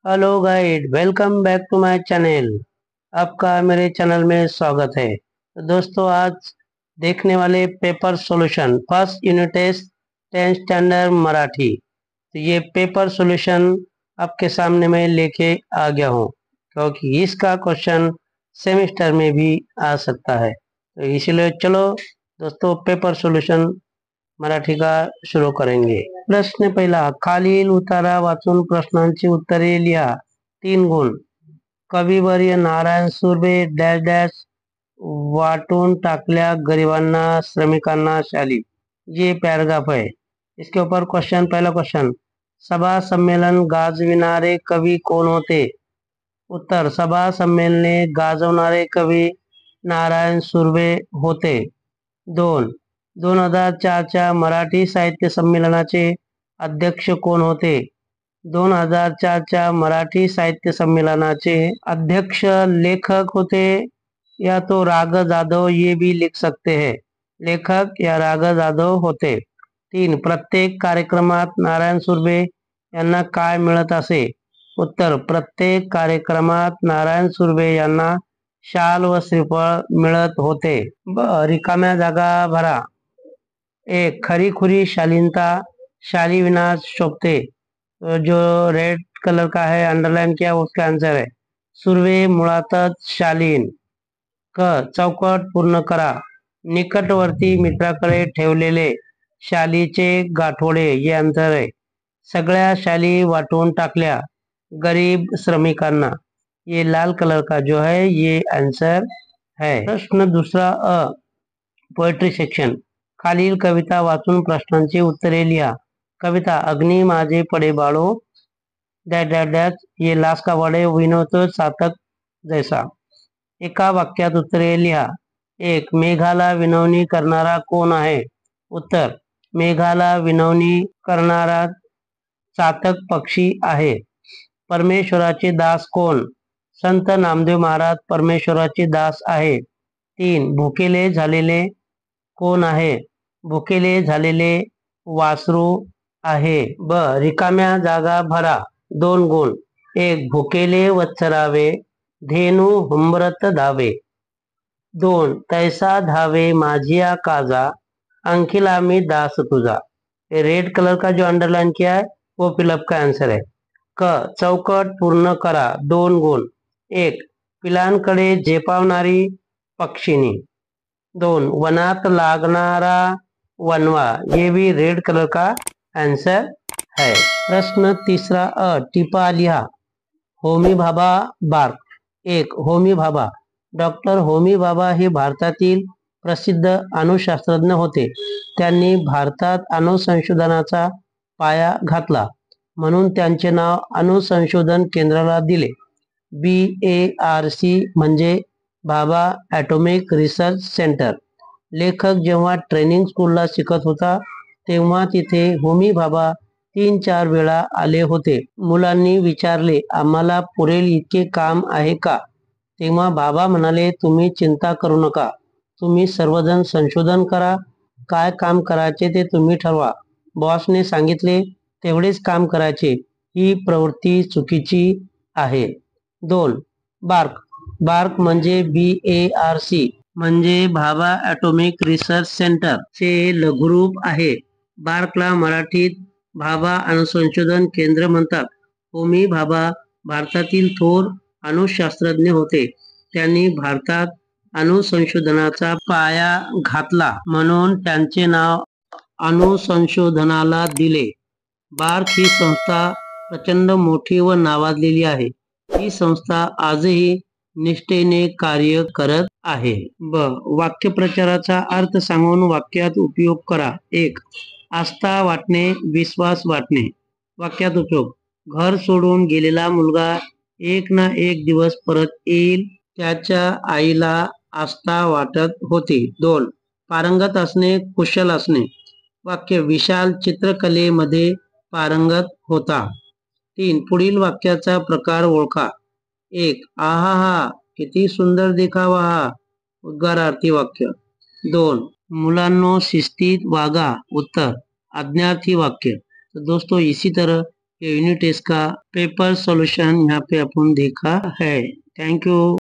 Hello guys, welcome back to my channel. आपका मेरे channel में स्वागत है। तो दोस्तों, आज देखने वाले paper solution first unit test 10 standard Marathi. तो ये पेपर सॉल्यूशन आपके सामने मैं लेके आ गया हूँ, क्योंकि इसका क्वेश्चन सेमेस्टर में भी आ सकता है। तो इसलिए चलो दोस्तों, पेपर सॉल्यूशन मराठी का सुरू करेंगे। प्रश्न पहिला, खालील उतारा वाचून प्रश्नांची उत्तरे लिहा। 3 गुण. कविवर्य नारायण सुर्वे डॅश डॅश वाटून टाकल्या गरिबांना, श्रमिकांना, शाली। ये पैराग्राफ है। इसके ऊपर क्वेश्चन, पहला क्वेश्चन, सभा सम्मेलन गाजविणारे कवी कोण होते? उत्तर, सभा संमेलने गाजवणारे कवी नारायण सुर्वे होते। 2. 2004च्या मराठी साहित्य संमेलनाचे अध्यक्ष कोण होते? 2004च्या मराठी साहित्य संमेलनाचे अध्यक्ष लेखक होते या तो राग जाधव, ये भी लिख सकते हैं। लेखक या राग जाधव होते। 3. प्रत्येक कार्यक्रमात नारायण सुर्वे यांना काय मिळत असे? उत्तर, प्रत्येक कार्यक्रमात नारायण सुर्वे यांना शाल व श्रीफळ मिळत होते। रिकाम्या जागा भरा। 1. खरी खुरी शालीनता, शाली विनाश शोभते। तो जो रेड कलर का है, अंडरलाइन किया, उसका आंसर है सुर्वे मुळातच शालीन। क. चौकट पूर्ण करा। निकटवर्ती मित्राकडे ठेवलेले शालीचे गाठोडे, ये आंसर है। सगळ्या शाली वाटून टाकल्या गरीब श्रमिकांना, ये लाल कलर का जो है ये आंसर है। प्रश्न दूसरा अ, पोएट्री सेक्शन। खालील कविता वाचून प्रश्नांची उत्तरे लिहा। कविता, अग्नि माझे पडे बाळो डॅश डॅश डॅश, ये लास्ट का वर्ड है, विनोद सातक जैसा। एका वाक्यात उत्तरे लिहा। 1. मेघाला विनवणी करणारा कोण आहे? उत्तर, मेघाला विनवणी करणारा चातक पक्षी आहे। परमेश्वराचे दास कोण? संत नामदेव महाराज परमेश्वराचे दास आहे। 3. भुकेले झालेले कोण आहे? भुकेले झालेले वासरू आहे। ब. रिकाम्या जागा भरा। 2 गुण. 1. भुकेले वत्सरावे धेनू हुंबरत धावे। 2. तैसा धावे माझिया काजा अंकिला मी दास तुझा। रेड कलर का जो अंडरलाइन किया है वो फिलअप का आंसर है। क. चौकट पूर्ण करा। 2 गुण. 1. पिलांकडे झेपावणारी पक्षिणी। 2. वनात लागणारा वनवा, ये भी रेड कलर का आंसर है। प्रश्न तीसरा अ, टिपा लिहा। होमी भाभा बार्क। 1. होमी भाभा, डॉक्टर होमी भाभा हे भारतातील प्रसिद्ध अणुशास्त्रज्ञ होते। त्यांनी भारतात अणुसंशोधनाचा पाया घातला, म्हणून त्यांचे नाव अणुसंशोधन केंद्राला दिले। BARC म्हणजे भाभा ॲटॉमिक रिसर्च सेंटर। लेखक जेव्हा ट्रेनिंग स्कूलला शिकत होता तेव्हा तिथे होमी भाभा 3-4 वेळा आले होते। मुलांनी विचारले, आम्हाला पुरेल इतके काम आहे का? तेव्हा बाबा म्हणाले, तुम्ही चिंता करू नका, तुम्ही सर्वजण संशोधन करा, काय काम करायचे ते तुम्ही ठरवा। बॉसने सांगितले तेवढेच काम करायचे, ही प्रवृत्ती चुकीची आहे। 2. बार्क, बार्क म्हणजे BARC म्हणजे भाभा ॲटॉमिक रिसर्च सेंटर चे लघुरूप आहे। बार्कला मराठीत भाभा अणुसंशोधन केंद्र म्हणतात। होमी भाभा भारतातील थोर अणुशास्त्रज्ञ होते। त्यांनी भारतात अणुसंशोधनाचा पाया घातला, म्हणून त्यांचे नाव अणुसंशोधनाला दिले। बार्क ही संस्था प्रचंड मोठी व नावाजलेली आहे। ही संस्था आजही निष्ठेने कार्य करत आहे। ब. वाक्यप्रचाराचा अर्थ सांगून वाक्यात उपयोग करा। 1. आस्था वाटणे, विश्वास वाटणे। वाक्यात उपयोग, घर सोडून गेलेला मुलगा एक ना एक दिवस परत येईल, त्याच्या आईला आस्था वाटत होती। 2. पारंगत असणे, कुशल असणे। वाक्य, विशाल चित्रकलेमध्ये पारंगत होता। 3. पुढील वाक्याचा प्रकार ओळखा। 1. आहा हा, किती सुंदर दिखावा हा, उद्गारार्थी वाक्य। 2. मुलांनो शिस्तीत वागा, उत्तर आज्ञार्थी वाक्य। तो दोस्तों, इसी तरह ये यूनिट टेस्ट का पेपर सॉल्यूशन यहाँ पे अपन देखा है। Thank you.